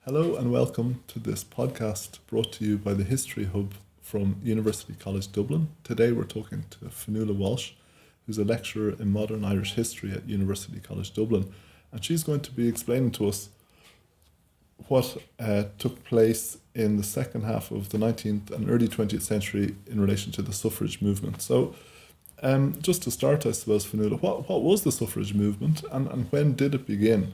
Hello and welcome to this podcast brought to you by the History Hub from University College Dublin. Today we're talking to Fionnuala Walsh, who's a lecturer in modern Irish history at University College Dublin, and she's going to be explaining to us what took place in the second half of the 19th and early 20th century in relation to the suffrage movement. So just to start, I suppose, Fionnuala, what was the suffrage movement and when did it begin?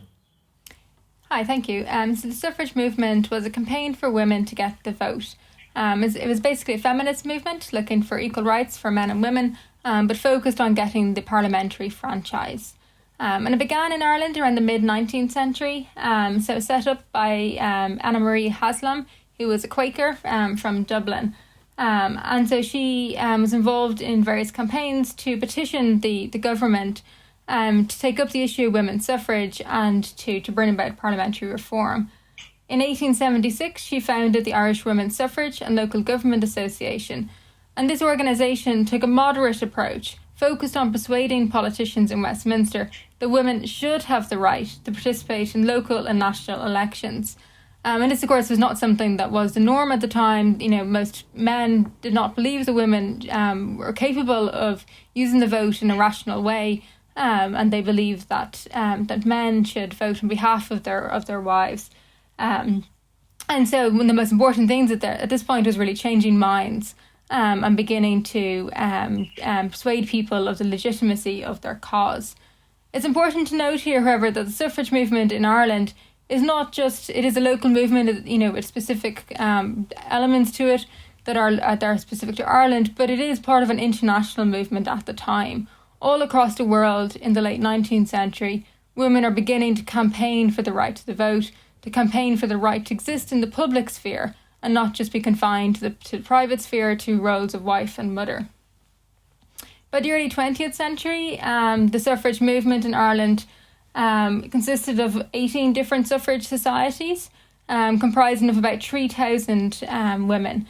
Hi, thank you. So the suffrage movement was a campaign for women to get the vote. It was basically a feminist movement looking for equal rights for men and women, but focused on getting the parliamentary franchise. And it began in Ireland around the mid-19th century. So it was set up by Anna Marie Haslam, who was a Quaker from Dublin. And so she was involved in various campaigns to petition the government to take up the issue of women's suffrage and to bring about parliamentary reform. In 1876, she founded the Irish Women's Suffrage and Local Government Association, and this organisation took a moderate approach, focused on persuading politicians in Westminster that women should have the right to participate in local and national elections. And this, of course, was not something that was the norm at the time. You know, most men did not believe the women were capable of using the vote in a rational way. And they believed that men should vote on behalf of their wives. And so one of the most important things at this point was really changing minds and beginning to persuade people of the legitimacy of their cause. It's important to note here, however, that the suffrage movement in Ireland is not just, it is a local movement, you know, with specific elements to it that are specific to Ireland, but it is part of an international movement at the time. All across the world in the late 19th century, women are beginning to campaign for the right to the vote, to campaign for the right to exist in the public sphere and not just be confined to the private sphere to roles of wife and mother. By the early 20th century, the suffrage movement in Ireland consisted of 18 different suffrage societies, comprising of about 3,000 women.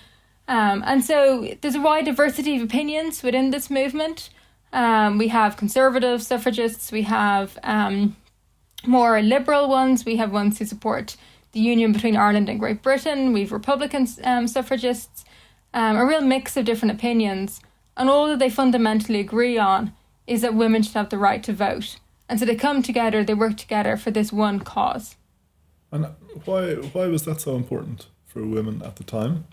And so there's a wide diversity of opinions within this movement. We have conservative suffragists, we have more liberal ones, we have ones who support the union between Ireland and Great Britain, we have Republican suffragists, a real mix of different opinions, and all that they fundamentally agree on is that women should have the right to vote. And so they come together, they work together for this one cause. And why was that so important for women at the time?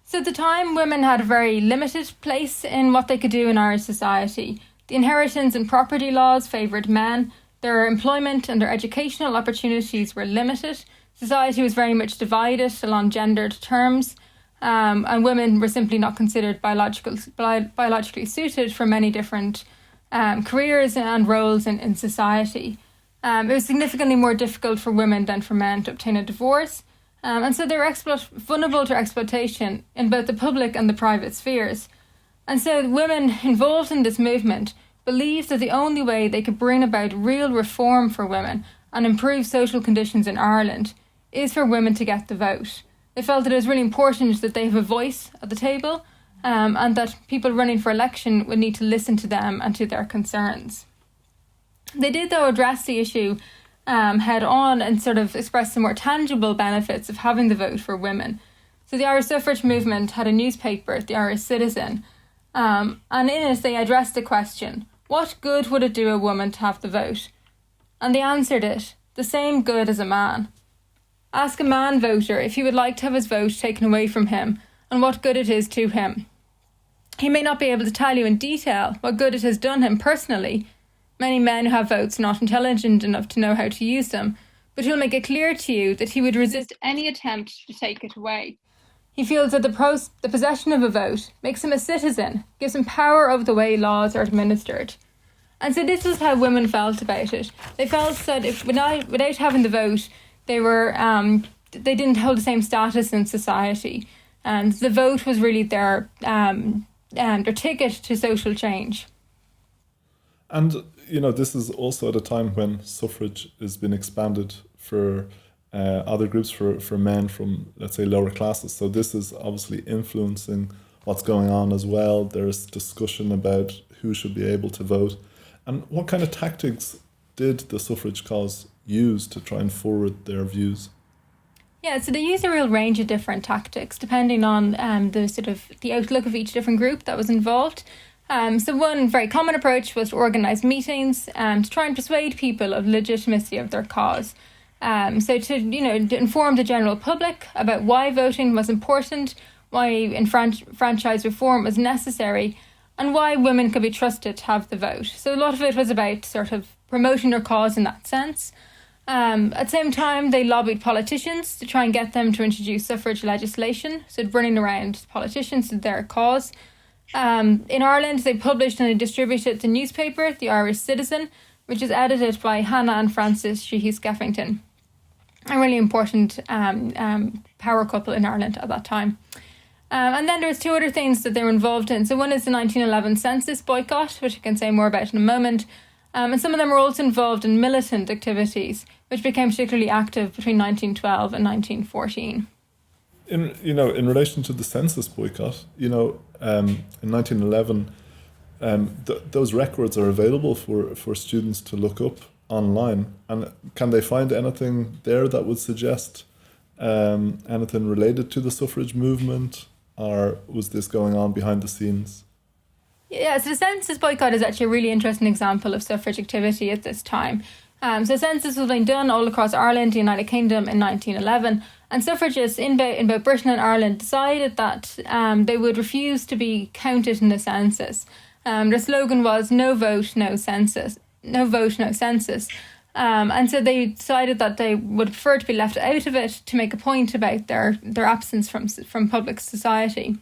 So at the time, women had a very limited place in what they could do in Irish society. The inheritance and property laws favoured men. Their employment and their educational opportunities were limited. Society was very much divided along gendered terms. And women were simply not considered biologically suited for many different careers and roles in society. It was significantly more difficult for women than for men to obtain a divorce. And so they were vulnerable to exploitation in both the public and the private spheres. And so women involved in this movement believed that the only way they could bring about real reform for women and improve social conditions in Ireland is for women to get the vote. They felt that it was really important that they have a voice at the table and that people running for election would need to listen to them and to their concerns. They did, though, address the issue head on and sort of express the more tangible benefits of having the vote for women. So the Irish suffrage movement had a newspaper, the Irish Citizen, and in it they addressed the question, what good would it do a woman to have the vote? And they answered it, the same good as a man. Ask a man voter if he would like to have his vote taken away from him and what good it is to him. He may not be able to tell you in detail what good it has done him personally. Many men who have votes are not intelligent enough to know how to use them, but he'll make it clear to you that he would resist any attempt to take it away. He feels that the possession of a vote makes him a citizen, gives him power over the way laws are administered. And so this was how women felt about it. They felt that without having the vote, they didn't hold the same status in society, and the vote was really their ticket to social change. And you know, this is also at a time when suffrage has been expanded for other groups, for men from, let's say, lower classes. So this is obviously influencing what's going on as well. There's discussion about who should be able to vote. And what kind of tactics did the suffrage cause use to try and forward their views? Yeah, so they use a real range of different tactics depending on the outlook of each different group that was involved. So one very common approach was to organise meetings to try and persuade people of the legitimacy of their cause. So to inform the general public about why voting was important, why franchise reform was necessary, and why women could be trusted to have the vote. So a lot of it was about sort of promoting their cause in that sense. At the same time, they lobbied politicians to try and get them to introduce suffrage legislation, so running around politicians to their cause. In Ireland, they published and they distributed the newspaper, The Irish Citizen, which is edited by Hannah and Francis Sheehy Skeffington, a really important power couple in Ireland at that time. And then there's two other things that they were involved in. So one is the 1911 Census boycott, which I can say more about in a moment. And some of them were also involved in militant activities, which became particularly active between 1912 and 1914. In relation to the census boycott, in 1911, those records are available for students to look up online. And can they find anything there that would suggest anything related to the suffrage movement, or was this going on behind the scenes? Yeah, so the census boycott is actually a really interesting example of suffrage activity at this time. So census was being done all across Ireland, the United Kingdom in 1911, and suffragists in both Britain and Ireland decided that they would refuse to be counted in the census. Their slogan was "No vote, no census." No vote, no census. And so they decided that they would prefer to be left out of it to make a point about their absence from public society.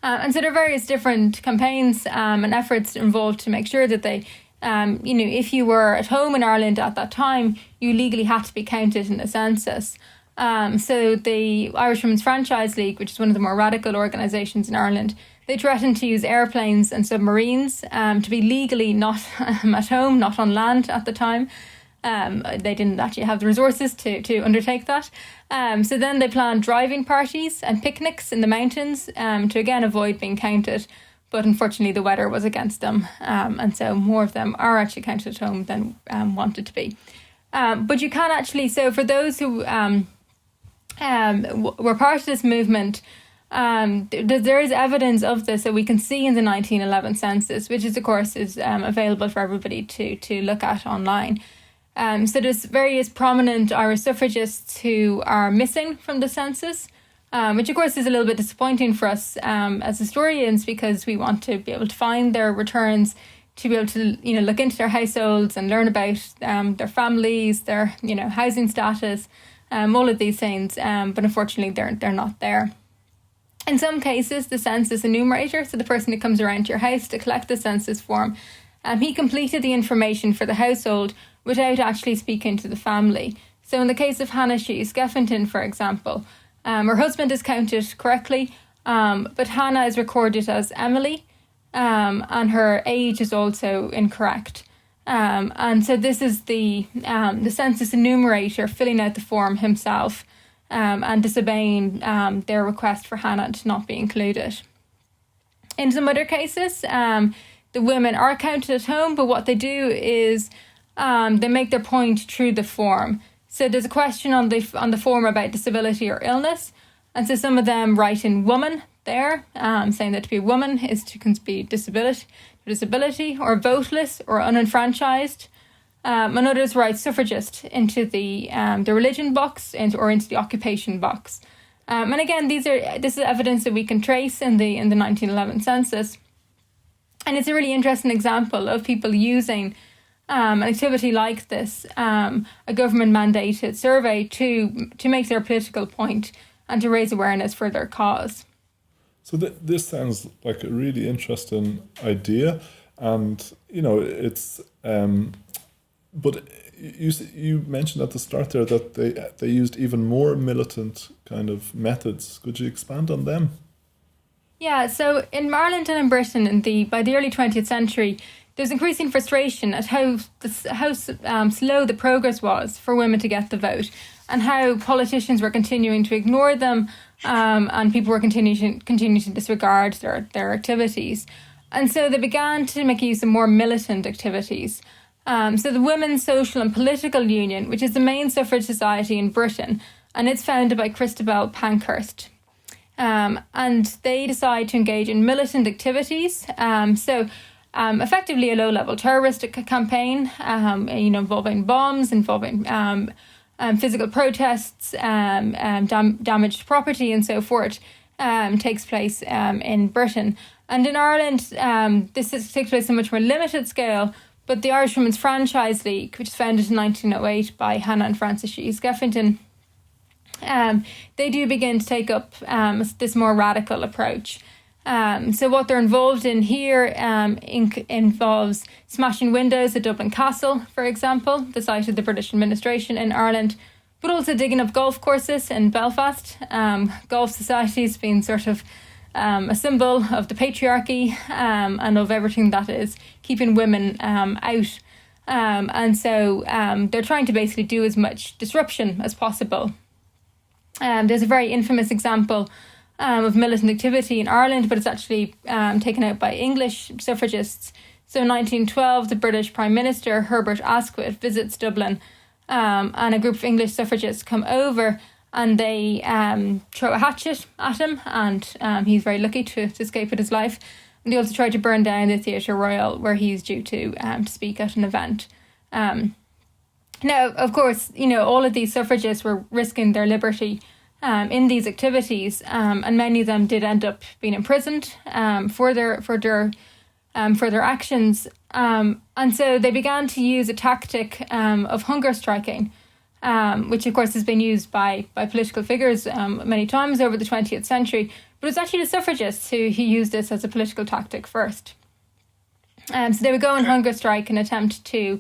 And so there are various different campaigns and efforts involved to make sure that they, if you were at home in Ireland at that time, you legally had to be counted in the census. So the Irish Women's Franchise League, which is one of the more radical organisations in Ireland, they threatened to use airplanes and submarines to be legally not at home, not on land at the time. They didn't actually have the resources to undertake that. So then they planned driving parties and picnics in the mountains to again avoid being counted. But unfortunately, the weather was against them. And so more of them are actually counted at home than wanted to be. But you can actually, so for those who were part of this movement, there is evidence of this that we can see in the 1911 census, which is, of course, is available for everybody to look at online. So there's various prominent Irish suffragists who are missing from the census, which of course is a little bit disappointing for us as historians, because we want to be able to find their returns, to be able to look into their households and learn about their families, their housing status, all of these things. But unfortunately, they're not there. In some cases, the census enumerator, so the person who comes around to your house to collect the census form, he completed the information for the household without actually speaking to the family. So in the case of Hannah Sheehy Skeffington, for example, her husband is counted correctly, but Hannah is recorded as Emily, and her age is also incorrect. And so this is the census enumerator filling out the form himself, and disobeying their request for Hannah to not be included. In some other cases, the women are counted at home, but what they do is they make their point through the form. So there's a question on the form about disability or illness, and so some of them write in woman there, saying that to be a woman is to be disability or voteless or unenfranchised. And others write suffragist into the religion box or into the occupation box. And again, this is evidence that we can trace in the 1911 census. And it's a really interesting example of people using an activity like this, a government-mandated survey, to make their political point and to raise awareness for their cause. So this sounds like a really interesting idea, and it's. But you mentioned at the start there that they used even more militant kind of methods. Could you expand on them? Yeah, so in Ireland and in Britain, by the early 20th century, there's increasing frustration at how slow the progress was for women to get the vote, and how politicians were continuing to ignore them, and people were continuing to disregard their activities. And so they began to make use of more militant activities. So the Women's Social and Political Union, which is the main suffrage society in Britain, and it's founded by Christabel Pankhurst. And they decide to engage in militant activities. Effectively a low-level terrorist campaign, involving bombs, involving physical protests, damaged property, and so forth, takes place in Britain. And in Ireland, this takes place on a much more limited scale. But the Irish Women's Franchise League, which was founded in 1908 by Hannah and Frances Sheehy Skeffington, they do begin to take up this more radical approach. So what they're involved in here involves smashing windows at Dublin Castle, for example, the site of the British administration in Ireland, but also digging up golf courses in Belfast. Golf societies being sort of a symbol of the patriarchy and of everything that is keeping women out. And so they're trying to basically do as much disruption as possible. There's a very infamous example of militant activity in Ireland, but it's actually taken out by English suffragists. So in 1912, the British Prime Minister, Herbert Asquith, visits Dublin, and a group of English suffragists come over and they throw a hatchet at him, and he's very lucky to escape with his life. And they also try to burn down the Theatre Royal, where he's due to speak at an event. Now, of course, all of these suffragists were risking their liberty in these activities, and many of them did end up being imprisoned for their actions. And so they began to use a tactic of hunger striking, which of course has been used by political figures many times over the 20th century. But it's actually the suffragists who used this as a political tactic first. So they would go on hunger strike and attempt to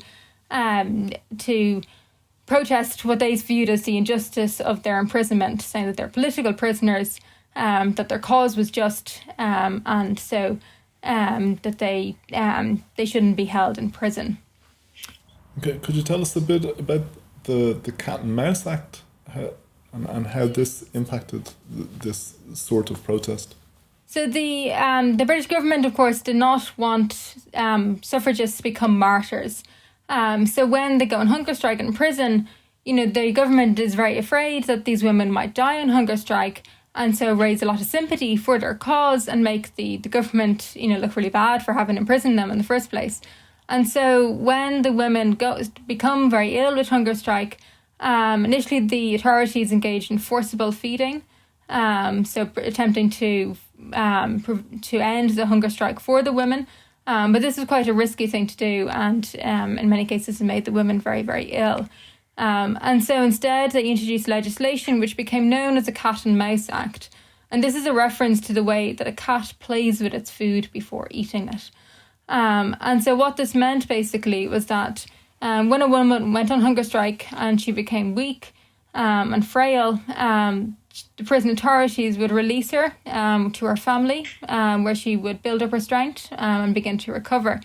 protest what they viewed as the injustice of their imprisonment, saying that they're political prisoners, that their cause was just, and so that they shouldn't be held in prison. Okay, could you tell us a bit about the Cat and Mouse Act and how this impacted this sort of protest? So the British government, of course, did not want suffragists to become martyrs. So when they go on hunger strike in prison, the government is very afraid that these women might die on hunger strike, and so raise a lot of sympathy for their cause and make the government, look really bad for having imprisoned them in the first place. And so when the women become very ill with hunger strike, initially the authorities engaged in forcible feeding, so attempting to end the hunger strike for the women. But this is quite a risky thing to do, and in many cases it made the women very, very ill. And so instead they introduced legislation which became known as the Cat and Mouse Act. And this is a reference to the way that a cat plays with its food before eating it. And so what this meant basically was that when a woman went on hunger strike and she became weak and frail, the prison authorities would release her to her family, where she would build up her strength and begin to recover.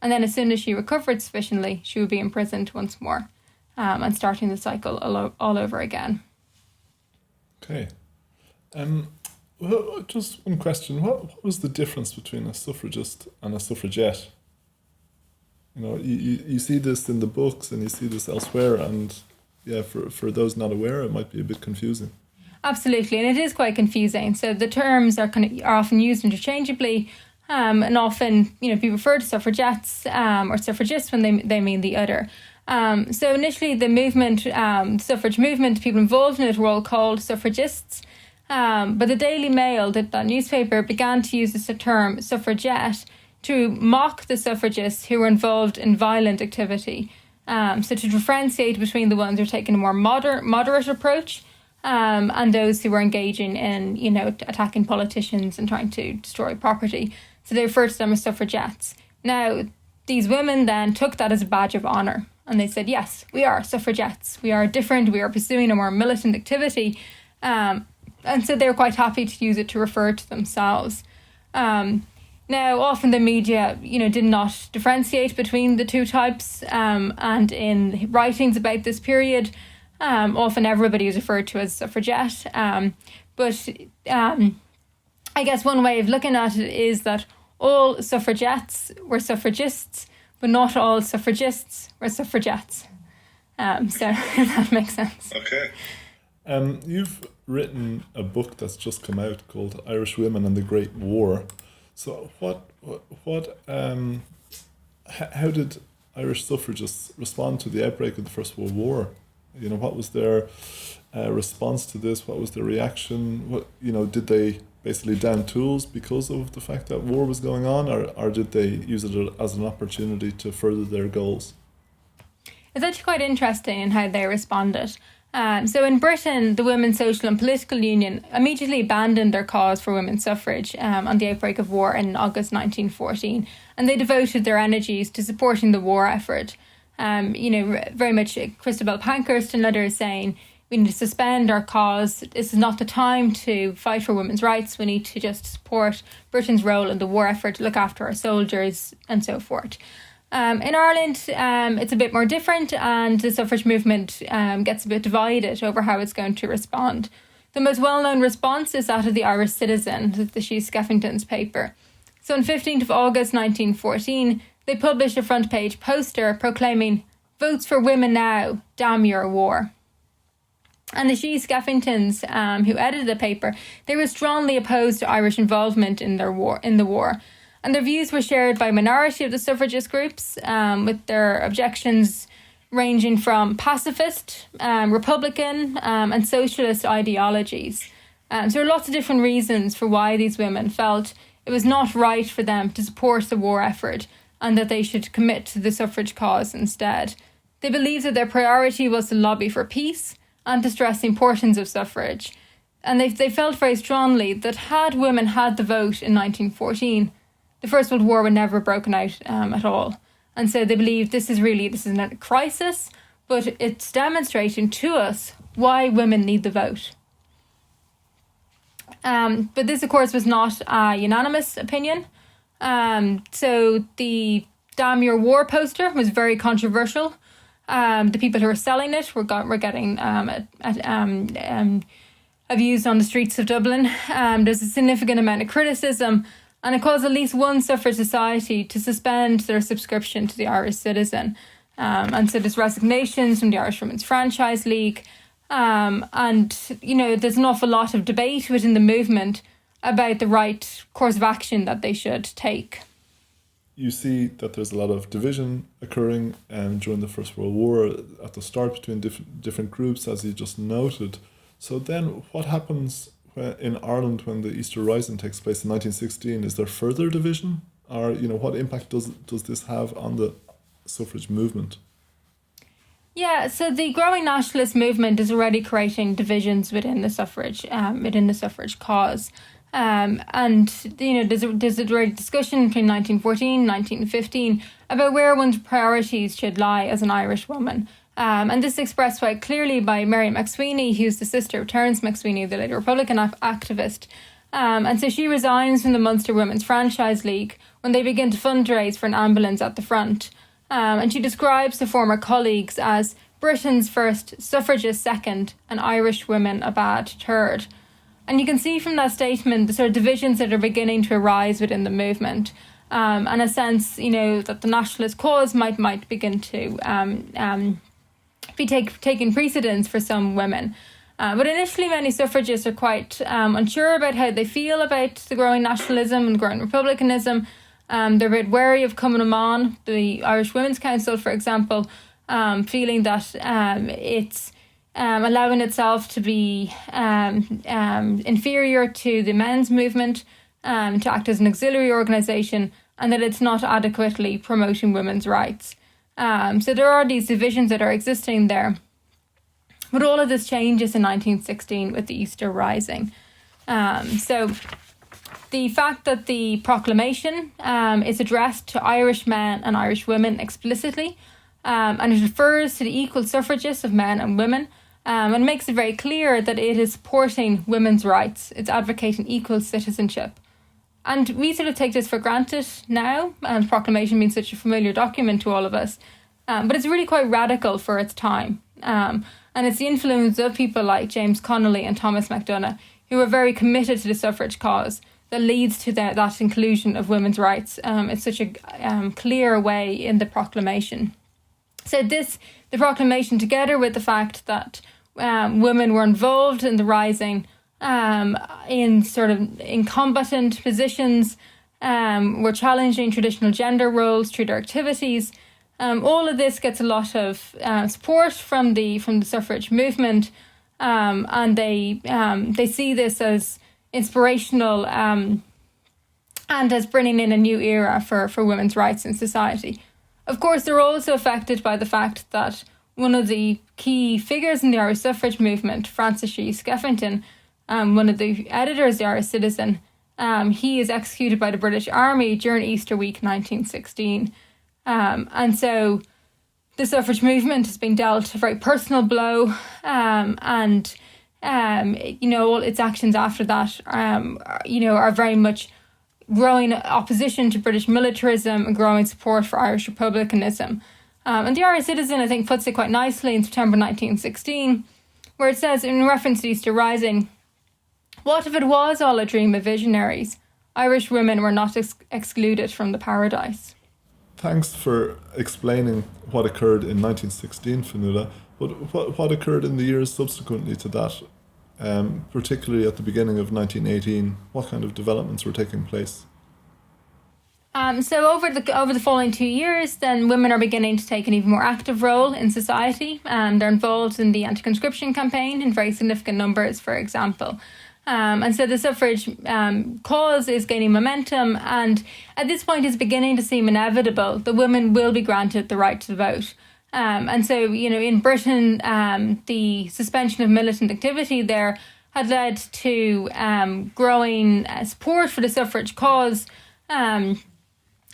And then as soon as she recovered sufficiently, she would be imprisoned once more, and starting the cycle all over again. Okay. Well, just one question. What was the difference between a suffragist and a suffragette? You see this in the books and you see this elsewhere, and yeah, for those not aware, it might be a bit confusing. Absolutely, and it is quite confusing. So the terms are often used interchangeably, and often people refer to suffragettes or suffragists when they mean the other. So initially, the movement, suffrage movement, people involved in it were all called suffragists. But the Daily Mail, that newspaper, began to use the term suffragette to mock the suffragists who were involved in violent activity. So to differentiate between the ones who are taking a more moderate approach, and those who were engaging in, attacking politicians and trying to destroy property. So they referred to them as suffragettes. Now, these women then took that as a badge of honour, and they said, yes, we are suffragettes. We are different. We are pursuing a more militant activity. And so they were quite happy to use it to refer to themselves. Now, often the media, did not differentiate between the two types, and in writings about this period, often everybody is referred to as suffragette. But I guess one way of looking at it is that all suffragettes were suffragists, but not all suffragists were suffragettes. So if that makes sense. Okay. You've written a book that's just come out called Irish Women and the Great War. So how did Irish suffragists respond to the outbreak of the First World War? What was their response to this? What was their reaction? Did they basically down tools because of the fact that war was going on, or did they use it as an opportunity to further their goals? It's actually quite interesting in how they responded. So in Britain, the Women's Social and Political Union immediately abandoned their cause for women's suffrage on the outbreak of war in August 1914, and they devoted their energies to supporting the war effort. Very much Christabel Pankhurst and others saying, we need to suspend our cause. This is not the time to fight for women's rights. We need to just support Britain's role in the war effort, look after our soldiers and so forth. In Ireland, it's a bit more different, and the suffrage movement gets a bit divided over how it's going to respond. The most well-known response is that of the Irish Citizen, the Shees Skeffington's paper. So on 15th of August 1914, they published a front-page poster proclaiming, "Votes for women now, damn your war." And the Shees Skeffingtons, who edited the paper, they were strongly opposed to Irish involvement in the war. And their views were shared by a minority of the suffragist groups, with their objections ranging from pacifist, Republican, and socialist ideologies. So there are lots of different reasons for why these women felt it was not right for them to support the war effort and that they should commit to the suffrage cause instead. They believed that their priority was to lobby for peace and to stress the importance of suffrage. And they felt very strongly that had women had the vote in 1914, the First World War would never have broken out at all. And so they believe this is a crisis, but it's demonstrating to us why women need the vote. But this, of course, was not a unanimous opinion. So the Damn Your War poster was very controversial. The people who were selling it were getting abused on the streets of Dublin. There's a significant amount of criticism, and it caused at least one suffrage society to suspend their subscription to the Irish Citizen. And so there's resignations from the Irish Women's Franchise League. And, there's an awful lot of debate within the movement about the right course of action that they should take. You see that there's a lot of division occurring during the First World War at the start between different groups, as you just noted. So then what happens in Ireland when the Easter Rising takes place in 1916? Is there further division? Or, what impact does this have on the suffrage movement? Yeah, so the growing nationalist movement is already creating divisions within the suffrage cause. There's already discussion between 1914 and 1915 about where one's priorities should lie as an Irish woman. And this is expressed quite clearly by Mary McSweeney, who's the sister of Terence McSweeney, the later Republican activist. And so she resigns from the Munster Women's Franchise League when they begin to fundraise for an ambulance at the front. And she describes the former colleagues as Britain's first, suffragists second, and Irish women a bad third. And you can see from that statement the sort of divisions that are beginning to arise within the movement, and a sense, that the nationalist cause might begin to be taking precedence for some women. But initially, many suffragists are quite unsure about how they feel about the growing nationalism and growing republicanism. They're a bit wary of coming on. The Irish Women's Council, for example, feeling that it's allowing itself to be inferior to the men's movement, to act as an auxiliary organisation, and that it's not adequately promoting women's rights. So there are these divisions that are existing there. But all of this changes in 1916 with the Easter Rising. So the fact that the proclamation is addressed to Irish men and Irish women explicitly, and it refers to the equal suffragists of men and women, and makes it very clear that it is supporting women's rights. It's advocating equal citizenship. And we sort of take this for granted now, and proclamation means such a familiar document to all of us. But it's really quite radical for its time. And it's the influence of people like James Connolly and Thomas MacDonagh, who are very committed to the suffrage cause, that leads to that inclusion of women's rights. It's such a clear way in the proclamation. So the proclamation, together with the fact that women were involved in the rising in combatant positions, were challenging traditional gender roles through their activities. All of this gets a lot of support from the suffrage movement, and they see this as inspirational and as bringing in a new era for women's rights in society. Of course, they're also affected by the fact that one of the key figures in the Irish suffrage movement, Francis G. Skeffington, one of the editors of the Irish Citizen, he is executed by the British Army during Easter week 1916. And so the suffrage movement has been dealt a very personal blow, and all its actions after that, are very much growing opposition to British militarism and growing support for Irish republicanism. And the Irish Citizen, I think, puts it quite nicely in September 1916, where it says, in reference to Easter Rising, "What if it was all a dream of visionaries? Irish women were not excluded from the paradise." Thanks for explaining what occurred in 1916, Fionnuala. But what occurred in the years subsequently to that, particularly at the beginning of 1918? What kind of developments were taking place? So over the following 2 years, then women are beginning to take an even more active role in society. They're involved in the anti-conscription campaign in very significant numbers, for example. And so the suffrage cause is gaining momentum, and at this point it's beginning to seem inevitable that women will be granted the right to vote. And so, in Britain, the suspension of militant activity there had led to growing support for the suffrage cause,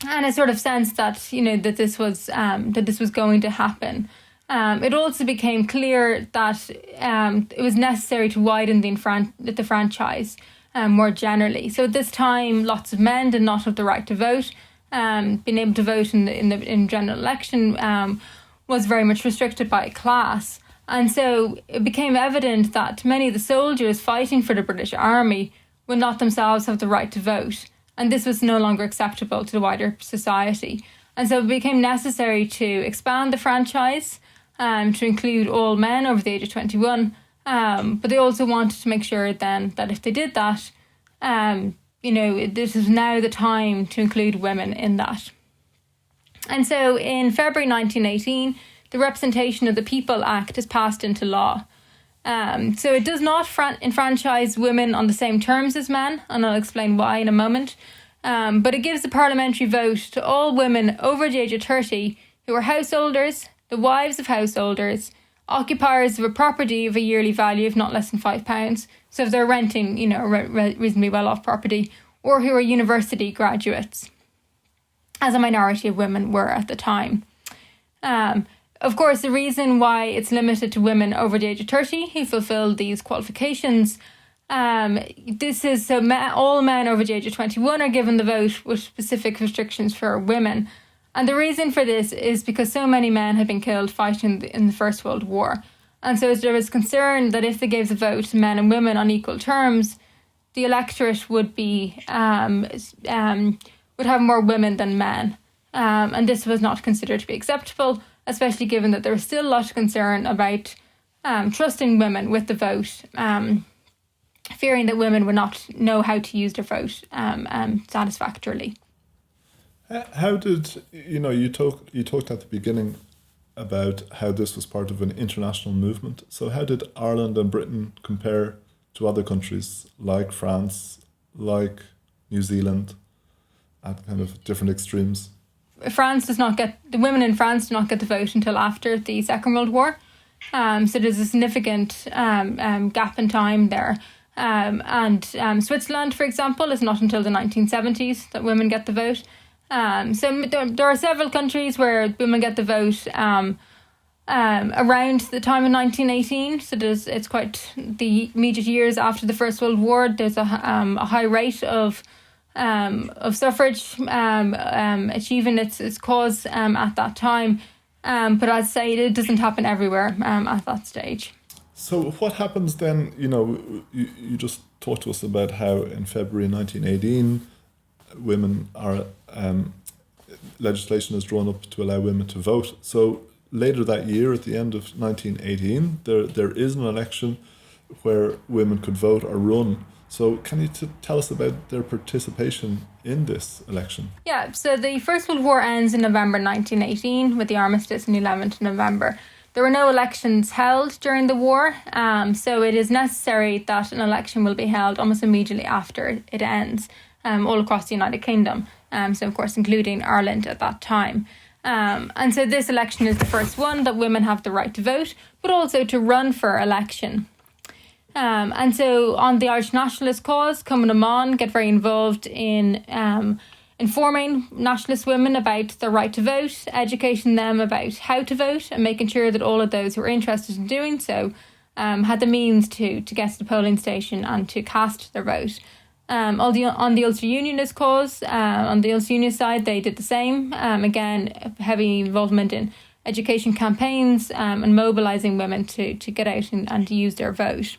and a sort of sense that that this was going to happen. It also became clear that it was necessary to widen the franchise more generally. So at this time, lots of men did not have the right to vote. Being able to vote in general election was very much restricted by class. And so it became evident that many of the soldiers fighting for the British Army would not themselves have the right to vote. And this was no longer acceptable to the wider society. And so it became necessary to expand the franchise to include all men over the age of 21. But they also wanted to make sure then that if they did that, this is now the time to include women in that. And so in February 1918, the Representation of the People Act is passed into law. So it does not enfranchise women on the same terms as men, and I'll explain why in a moment. But it gives the parliamentary vote to all women over the age of 30 who are householders, the wives of householders, occupiers of a property of a yearly value of not less than £5. So if they're renting, reasonably well-off property, or who are university graduates, as a minority of women were at the time. Of course, the reason why it's limited to women over the age of 30 who fulfil these qualifications, this is so all men over the age of 21 are given the vote with specific restrictions for women. And the reason for this is because so many men had been killed fighting in the First World War. And so there was concern that if they gave the vote to men and women on equal terms, the electorate would be would have more women than men. And this was not considered to be acceptable, especially given that there was still a lot of concern about trusting women with the vote, fearing that women would not know how to use their vote satisfactorily. How did, you talked at the beginning about how this was part of an international movement. So how did Ireland and Britain compare to other countries like France, like New Zealand, at kind of different extremes? The women in France do not get the vote until after the Second World War. So there's a significant gap in time there. And Switzerland, for example, is not until the 1970s that women get the vote. So there are several countries where women get the vote around the time of 1918. So it's quite the immediate years after the First World War. There's a high rate of suffrage achieving its cause at that time. But as I say, it doesn't happen everywhere at that stage. So what happens then? You just talked to us about how in February 1918, legislation is drawn up to allow women to vote. So later that year, at the end of 1918, there is an election where women could vote or run. So can you tell us about their participation in this election? Yeah, so the First World War ends in November 1918 with the armistice on the 11th of November. There were no elections held during the war, so it is necessary that an election will be held almost immediately after it ends, all across the United Kingdom, so of course including Ireland at that time. And so this election is the first one that women have the right to vote, but also to run for election. And so on the Irish nationalist cause, Cumann na mBan get very involved in informing nationalist women about their right to vote, educating them about how to vote, and making sure that all of those who were interested in doing so had the means to get to the polling station and to cast their vote. On the Ulster Unionist cause, on the Ulster Unionist side, they did the same. Again, heavy involvement in education campaigns and mobilising women to get out and to use their vote.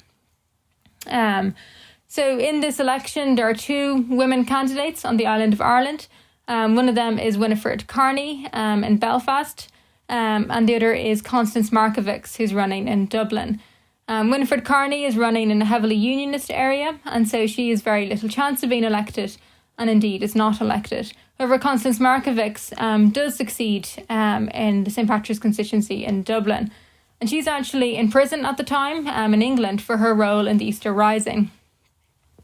So in this election, there are two women candidates on the island of Ireland. One of them is Winifred Carney in Belfast, and the other is Constance Markievicz, who's running in Dublin. Winifred Carney is running in a heavily unionist area, and so she has very little chance of being elected, and indeed is not elected. However, Constance Markievicz does succeed in the St Patrick's constituency in Dublin. And she's actually in prison at the time in England for her role in the Easter Rising.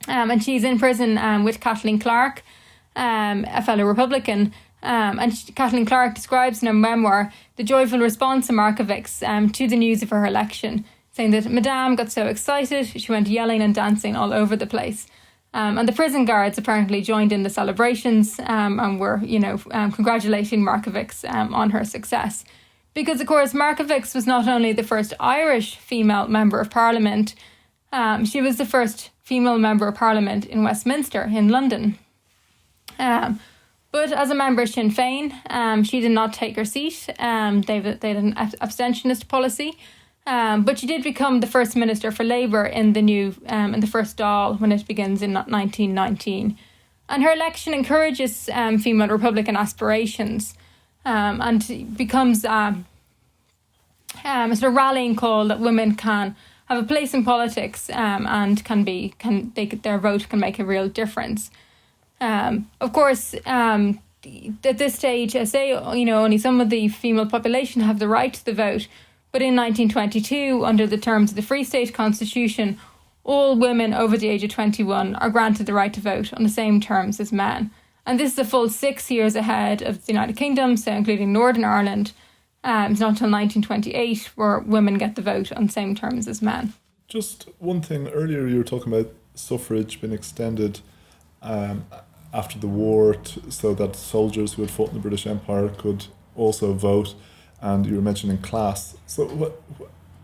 And she's in prison with Kathleen Clark, a fellow Republican. Kathleen Clark describes in her memoir the joyful response of Markievicz to the news of her election, saying that Madame got so excited, she went yelling and dancing all over the place. And the prison guards apparently joined in the celebrations and were, congratulating Markievicz on her success. Because, of course, Markievicz was not only the first Irish female Member of Parliament, she was the first female Member of Parliament in Westminster, in London. But as a member of Sinn Féin, she did not take her seat. They had an abstentionist policy. But she did become the first Minister for Labour in the first Dáil when it begins in 1919. And her election encourages female Republican aspirations. And becomes a sort of rallying call that women can have a place in politics and their vote can make a real difference. Of course, at this stage, I say, only some of the female population have the right to the vote. But in 1922, under the terms of the Free State Constitution, all women over the age of 21 are granted the right to vote on the same terms as men. And this is a full 6 years ahead of the United Kingdom, so including Northern Ireland. It's not until 1928 where women get the vote on the same terms as men. Just one thing, earlier you were talking about suffrage being extended after the war so that soldiers who had fought in the British Empire could also vote, and you were mentioning class. So what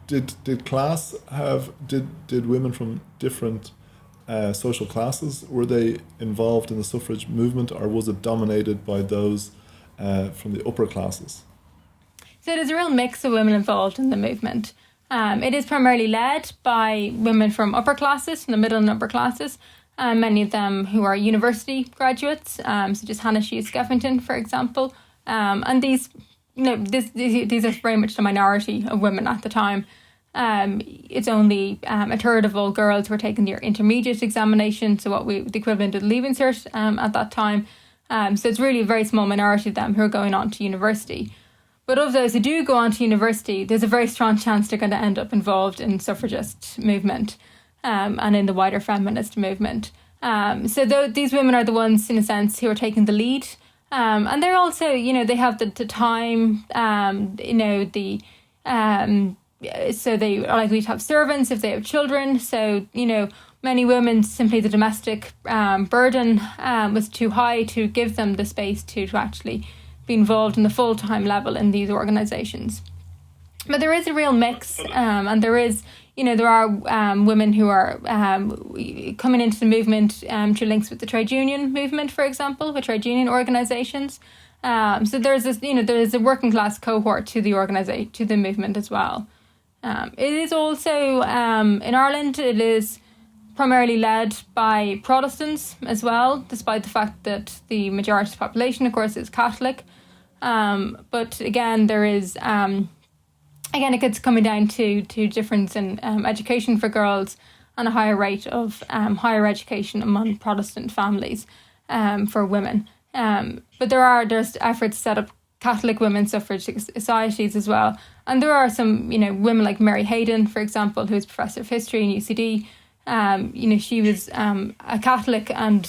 did class did women from different social classes, were they involved in the suffrage movement, or was it dominated by those from the upper classes? So there's a real mix of women involved in the movement. It is primarily led by women from upper classes, from the middle and upper classes, many of them who are university graduates, such as Hannah Shea's Skeffington, for example. And these are very much the minority of women at the time. It's only a third of all girls who are taking their intermediate examination, so the equivalent of the Leaving Cert at that time. So it's really a very small minority of them who are going on to university. But of those who do go on to university, there's a very strong chance they're going to end up involved in suffragist movement and in the wider feminist movement. These women are the ones, in a sense, who are taking the lead. And they're also, they have the time, so they are likely to have servants if they have children. So, many women, simply the domestic burden was too high to give them the space to actually be involved in the full-time level in these organisations. But there is a real mix, and there is, there are women who are coming into the movement through links with the trade union movement, for example, with trade union organisations. So there's this, there is a working class cohort to the movement as well. It is also in Ireland. It is primarily led by Protestants as well, despite the fact that the majority of the population, of course, is Catholic. But again, there is again, it gets coming down to difference in education for girls and a higher rate of higher education among Protestant families for women. But there's efforts to set up Catholic women's suffrage societies as well. And there are some, women like Mary Hayden, for example, who is Professor of History in UCD. She was a Catholic and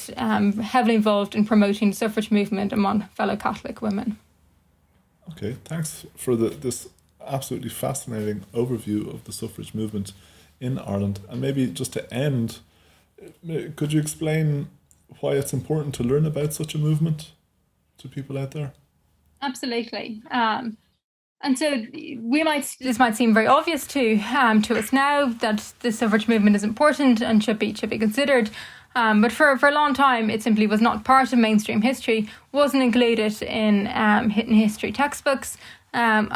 heavily involved in promoting the suffrage movement among fellow Catholic women. Okay, thanks for this absolutely fascinating overview of the suffrage movement in Ireland. And maybe just to end, could you explain why it's important to learn about such a movement to people out there? Absolutely. And so this might seem very obvious to us now that the suffrage movement is important and should be considered. But for a long time, it simply was not part of mainstream history, wasn't included in history textbooks and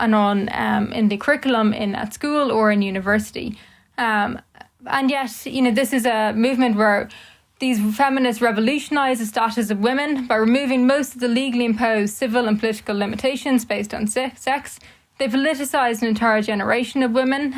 in the curriculum at school or in university. And yet, this is a movement where these feminists revolutionised the status of women by removing most of the legally imposed civil and political limitations based on sex. They politicised an entire generation of women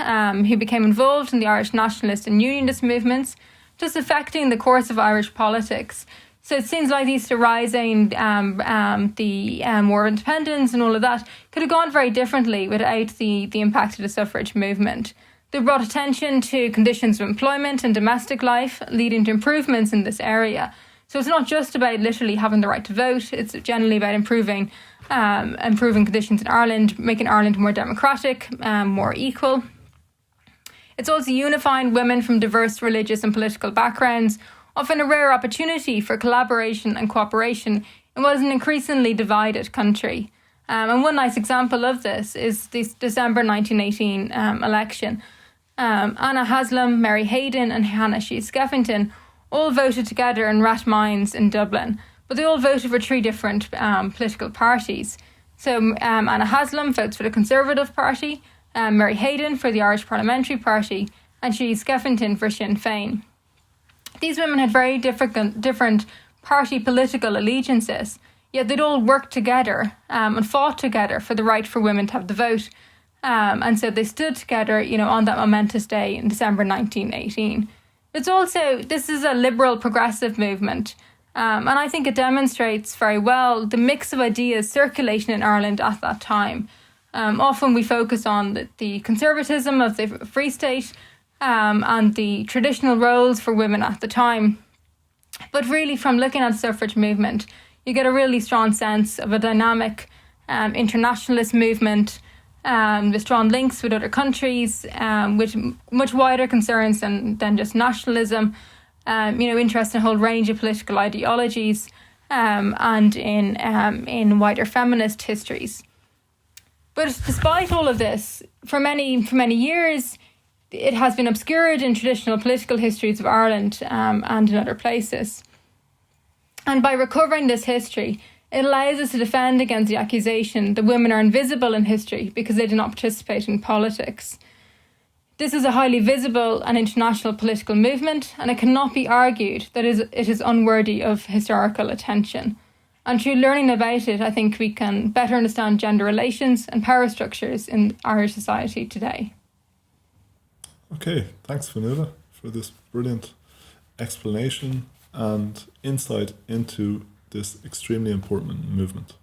who became involved in the Irish nationalist and unionist movements, just affecting the course of Irish politics. So it seems like the Easter Rising, the War of Independence and all of that could have gone very differently without the impact of the suffrage movement. They brought attention to conditions of employment and domestic life, leading to improvements in this area. So it's not just about literally having the right to vote, it's generally about improving conditions in Ireland, making Ireland more democratic, more equal. It's also unifying women from diverse religious and political backgrounds, offering a rare opportunity for collaboration and cooperation in what is an increasingly divided country. And one nice example of this is the December 1918 election. Anna Haslam, Mary Hayden and Hannah Sheehy Skeffington all voted together in Rathmines in Dublin, but they all voted for three different political parties. So Anna Haslam votes for the Conservative Party, Mary Hayden for the Irish Parliamentary Party, and Sheehy Skeffington for Sinn Féin. These women had very different party political allegiances, yet they'd all worked together and fought together for the right for women to have the vote. And so they stood together, on that momentous day in December 1918. This is a liberal progressive movement. And I think it demonstrates very well the mix of ideas circulating in Ireland at that time. Often we focus on the conservatism of the Free State and the traditional roles for women at the time. But really, from looking at the suffrage movement, you get a really strong sense of a dynamic internationalist movement with strong links with other countries, with much wider concerns than just nationalism, interest in a whole range of political ideologies, and in wider feminist histories. But despite all of this, for many years, it has been obscured in traditional political histories of Ireland and in other places. And by recovering this history, it allows us to defend against the accusation that women are invisible in history because they do not participate in politics. This is a highly visible and international political movement, and it cannot be argued that it is unworthy of historical attention. And through learning about it, I think we can better understand gender relations and power structures in Irish society today. Okay, thanks Fionnuala for this brilliant explanation and insight into this extremely important movement.